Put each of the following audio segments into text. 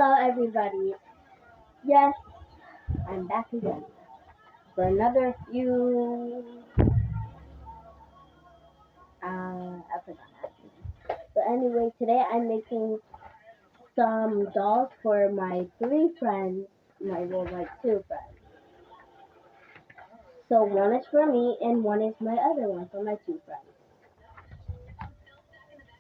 Hello, everybody. Yes, I'm back again for another few episodes. But anyway, today I'm making some dolls for my three friends, my two friends. So one is for me and one is my other one for my two friends.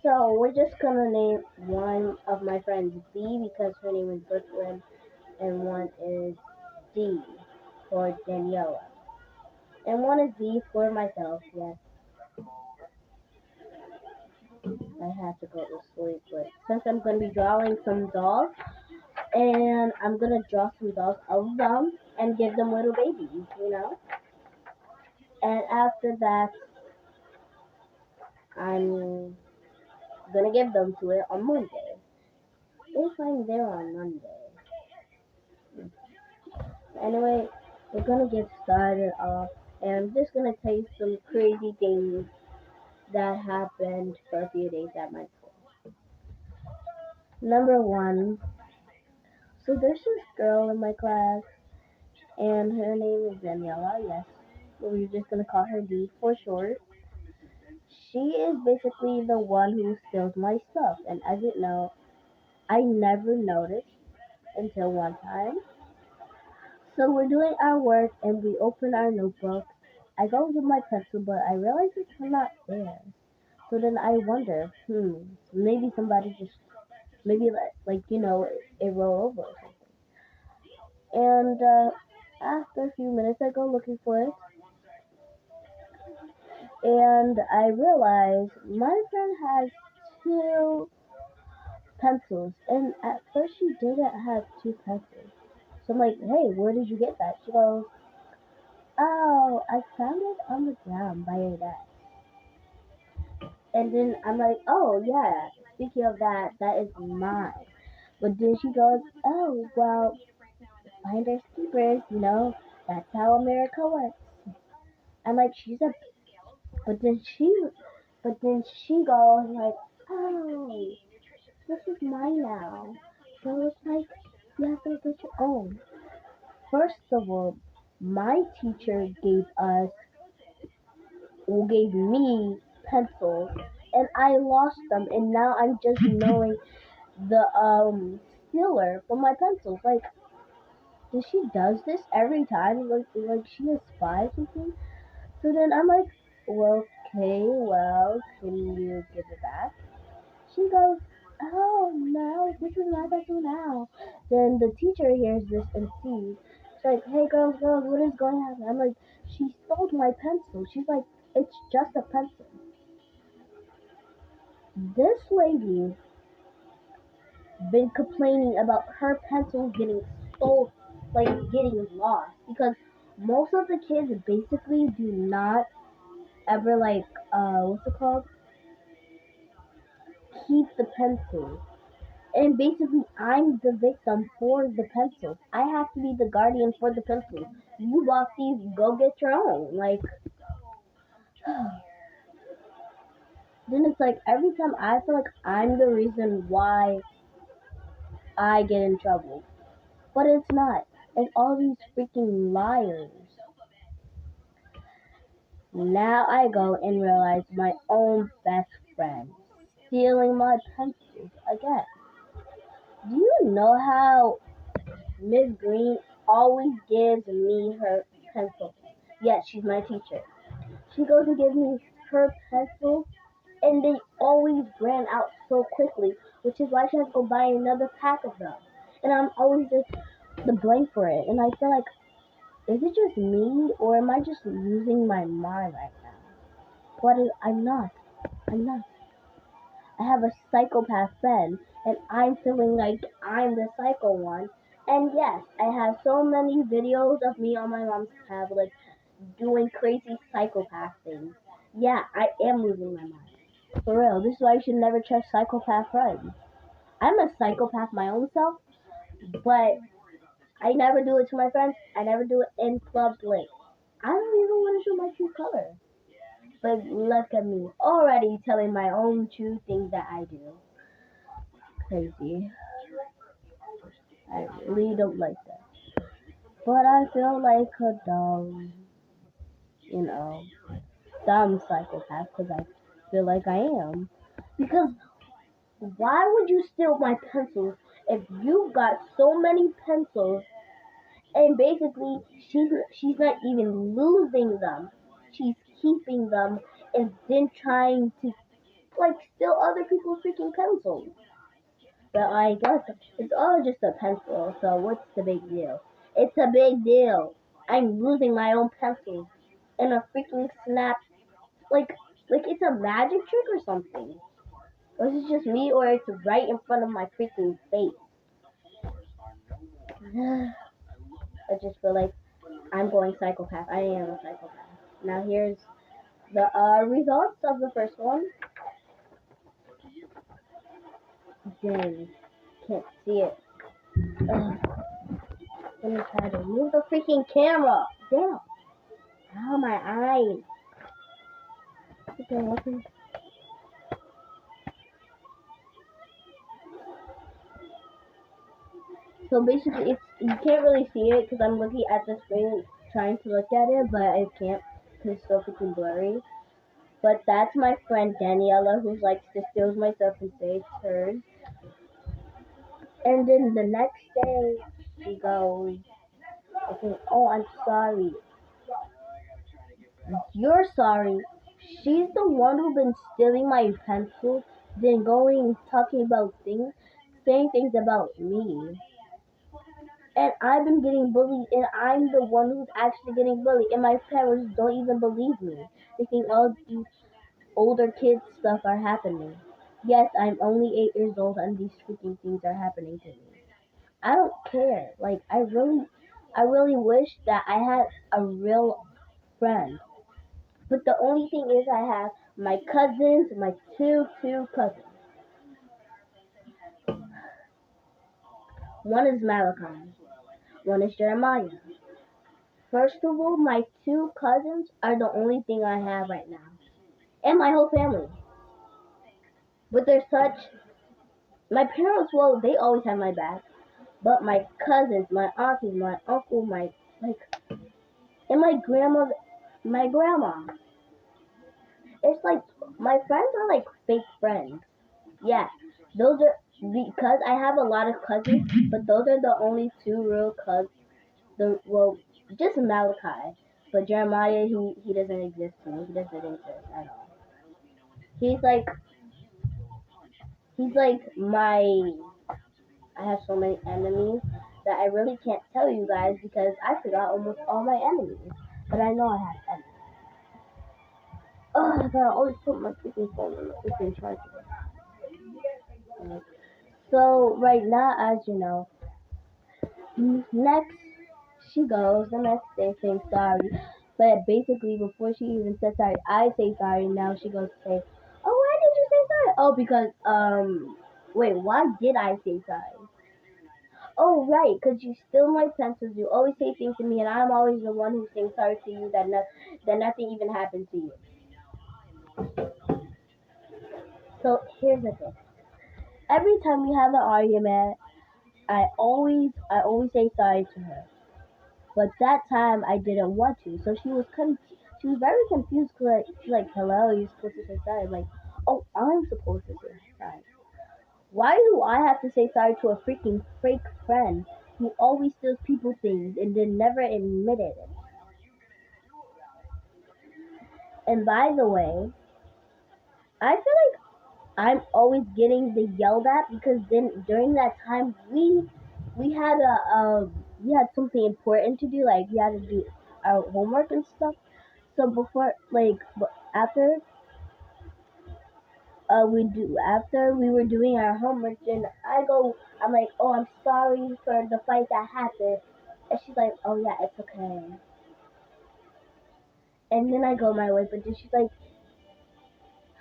So we're just gonna name one of my friends B because her name is Brooklyn, and one is D for Daniela. And one is D for myself, yes. I have to go to sleep, but since I'm going to be drawing some dolls, and I'm going to draw some dolls of them and give them little babies. And after that, I'm going to give them to it on Monday. If I'm there on Monday. Anyway, we're going to get started off, and I'm just going to tell you some crazy things that happened for a few days at my school. Number one, so there's this girl in my class, and her name is Daniela, yes. We're just gonna call her D for short. She is basically the one who steals my stuff, and I didn't know. I never noticed until one time. So we're doing our work, and we open our notebook. I go with my pencil, but I realize it's not there. So then I wonder, maybe somebody just, maybe it rolled over or something. And after a few minutes, I go looking for it, and I realized my friend has two pencils, and at first she didn't have two pencils. So I'm like, hey, where did you get that? She goes, oh, I found it on the ground by your desk. And then I'm like, oh yeah, speaking of that, that is mine. But then she goes, oh, well, finders keepers, that's how America works. I'm like, but then she, but then she goes like, oh, this is mine now. So it's like, you have to get your own. First of all, my teacher gave me pencils, and I lost them, and now I'm just knowing the stealer for my pencils. Like, she does this every time? Like she a spy or something? So then I'm like, well, okay, well, can you give it back? She goes, oh no, this is my pencil now. Then the teacher hears this and sees. She's like, hey girls, what is going on? I'm like, she stole my pencil. She's like, it's just a pencil. This lady been complaining about her pencils getting stole, like getting lost, because most of the kids basically do not ever what's it called? Keep the pencils. And basically, I'm the victim for the pencils. I have to be the guardian for the pencils. You lost these, go get your own. Like, then it's like every time I feel like I'm the reason why I get in trouble. But it's not. It's all these freaking liars. Now I go and realize my own best friend stealing my pencils again. Do you know how Miss Green always gives me her pencil? Yes, she's my teacher. She goes to give me her pencils, and they always ran out so quickly, which is why she has to go buy another pack of them. And I'm always just the blame for it. And I feel like, is it just me, or am I just losing my mind right now? I'm not. I'm not. I have a psychopath friend, and I'm feeling like I'm the psycho one. And yes, I have so many videos of me on my mom's tablet doing crazy psychopath things. Yeah, I am losing my mind. For real, this is why you should never trust psychopath friends. I'm a psychopath my own self, but I never do it to my friends. I never do it in public. I don't even want to show my true color. But look at me, already telling my own true things that I do. Crazy. really don't like that. But I feel like a you know, dumb psychopath because I feel like I am. Because why would you steal my pencils if you've got so many pencils and basically she's not even losing them. She's keeping them and then trying to like steal other people's freaking pencils. But I guess it's all just a pencil, so what's the big deal? It's a big deal. I'm losing my own pencils in a freaking snap. Like, like it's a magic trick or something. Or is it just me, or it's right in front of my freaking face? I just feel like I'm going psychopath. I am a psychopath. Now here's the results of the first one. Dang, can't see it. Ugh. Let me try to move the freaking camera. Damn. Ow, my eyes. Okay. So basically, it's you can't really see it because I'm looking at the screen trying to look at it, but I can't because it's so freaking blurry. But that's my friend Daniela who likes to steal my stuff and say it's hers. And then the next day, she goes, okay, oh, I'm sorry. You're sorry. She's the one who been stealing my pencils, then going talking about things, saying things about me. And I've been getting bullied, and I'm the one who's actually getting bullied, and my parents don't even believe me. They think all these older kids stuff are happening. Yes, I'm only 8 years old, and these freaking things are happening to me. I don't care. Like I really wish that I had a real friend. But the only thing is I have my cousins, my two cousins. One is Malachi, one is Jeremiah. First of all, my two cousins are the only thing I have right now. And my whole family. But they're such my parents, well, they always have my back. But my cousins, my aunties, my uncle, my like and my grandma. It's like my friends are like fake friends. Yeah, those are because I have a lot of cousins, but those are the only two real cousins. Just Malachi, but Jeremiah he doesn't exist to me. He doesn't exist at all. He's like he's like my. I have so many enemies that I really can't tell you guys because I forgot almost all my enemies. But I know I have enemies. Oh, I gotta always put my freaking phone in the freaking charger. So right now, as you know, next she goes the next day saying sorry. But basically, before she even said sorry, I say sorry. Now she goes to say, "Oh, why did you say sorry?" Oh, because wait, why did I say sorry? Oh, right, because you steal my pencils. You always say things to me, and I'm always the one who's saying sorry to you that nothing even happened to you. So here's the thing. Every time we have an argument, I always say sorry to her. But that time I didn't want to, so she was very confused. Cause she's like, "Hello, you're supposed to say sorry." I'm like, "Oh, I'm supposed to say sorry. Why do I have to say sorry to a freaking fake friend who always steals people things and then never admitted it?" And by the way, I feel like I'm always getting the yelled at because then during that time we had we had something important to do, like we had to do our homework and stuff. So before after after we were doing our homework, then I'm like, "Oh, I'm sorry for the fight that happened," and she's like, "Oh yeah, it's okay." And then I go my way, but then she's like,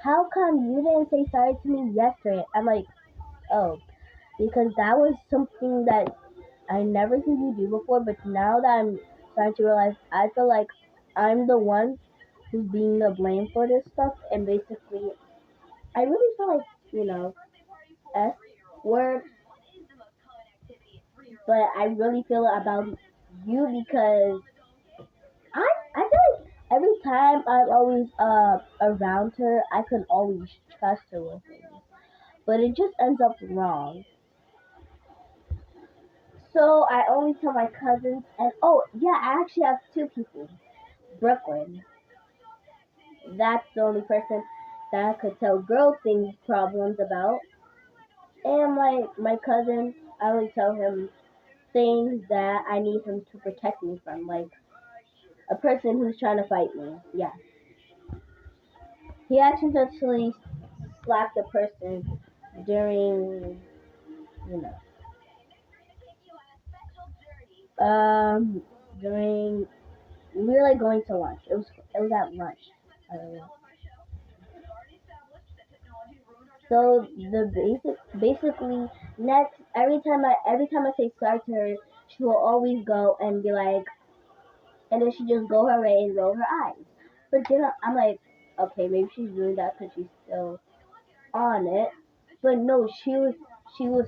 "How come you didn't say sorry to me yesterday?" I'm like, "Oh, because that was something that I never seen you do before, but now that I'm starting to realize, I feel like I'm the one who's being the blame for this stuff, and basically, I really feel like, S word, but I really feel it about you because I feel like every time I'm always around her, I can always trust her with things, but it just ends up wrong. So I always tell my cousins, and oh yeah, I actually have two people. Brooklyn, that's the only person that I could tell girl things problems about, and my cousin, I only tell him things that I need him to protect me from, like a person who's trying to fight me. Yeah, he accidentally slapped a person during, you know, during we were like going to lunch. It was at lunch. I don't know. So the basically next every time I say sorry to her, she will always go and be like, and then she just go her way and roll her eyes. But then I'm like, okay, maybe she's doing that because she's still on it. But no, she was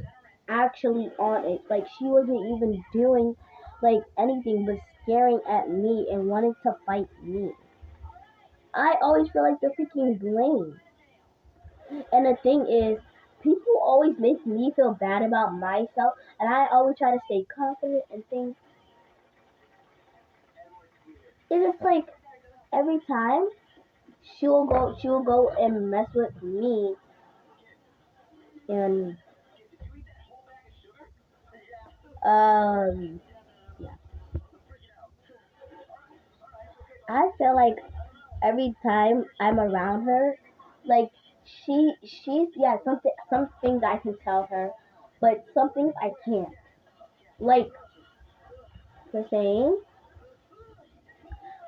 actually on it. Like she wasn't even doing like anything but staring at me and wanting to fight me. I always feel like the freaking blame. And the thing is, people always make me feel bad about myself, and I always try to stay confident and things. And it's like every time she will go and mess with me, and um, yeah, I feel like every time I'm around her, like she's yeah some things I can tell her, but some things I can't. Like the saying,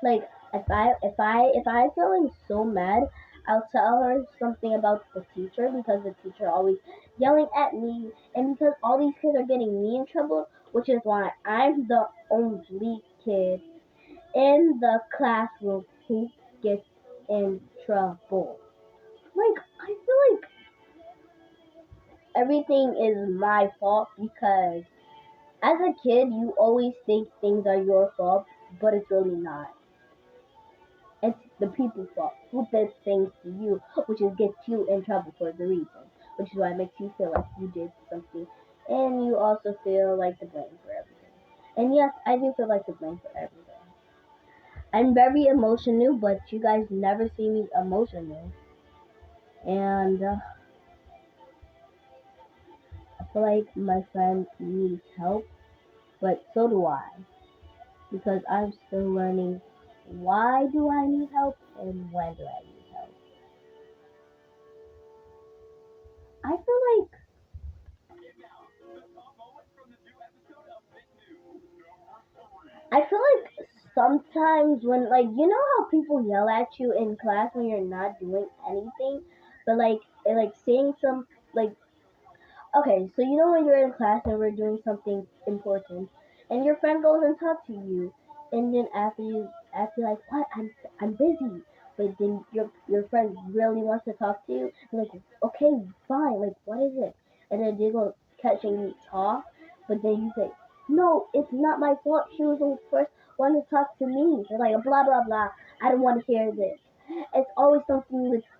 like if I feeling so mad, I'll tell her something about the teacher because the teacher always yelling at me, and because all these kids are getting me in trouble, which is why I'm the only kid in the classroom who gets in trouble. Like I feel like everything is my fault because as a kid you always think things are your fault, but it's really not. It's the people's fault who did things to you, which is gets you in trouble for the reason, which is why it makes you feel like you did something, and you also feel like the blame for everything. And yes, I do feel like the blame for everything. I'm very emotional, but you guys never see me emotional, and I feel like my friend needs help, but so do I, because I'm still learning why do I need help and when do I need help. I feel like I feel like sometimes when like you know how people yell at you in class when you're not doing anything, but like saying some like okay, so you know when you're in class and we're doing something important, and your friend goes and talks to you, and then after like what I'm busy, but then your friend really wants to talk to you, you're like okay fine, like what is it, and then they go catching you talk, but then you say no, it's not my fault. She was the first one to talk to me. They're like blah blah blah. I don't want to hear this. It's always something with